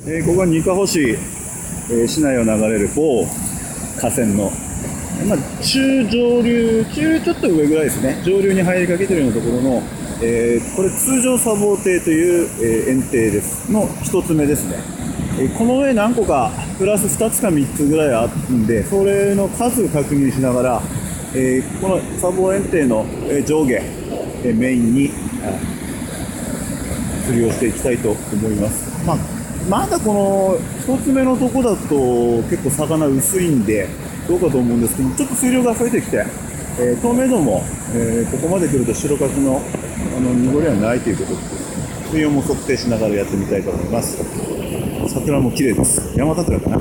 ここはにかほ市、市内を流れる某河川の、中上流、中ちょっと上ぐらいですね、上流に入りかけているようなところの、これ通常砂防堤という、堰堤ですの一つ目ですね。この上何個かプラス2つか3つぐらいあるんで、それの数を確認しながら、この砂防堰堤の上下、メインに釣りをしていきたいと思います。まだこの一つ目のとこだと結構魚薄いんでどうかと思うんですけど、ちょっと水量が増えてきて、透明度も、ここまで来ると白角の濁りはないということで、水温も測定しながらやってみたいと思います。桜も綺麗です。山桜かな。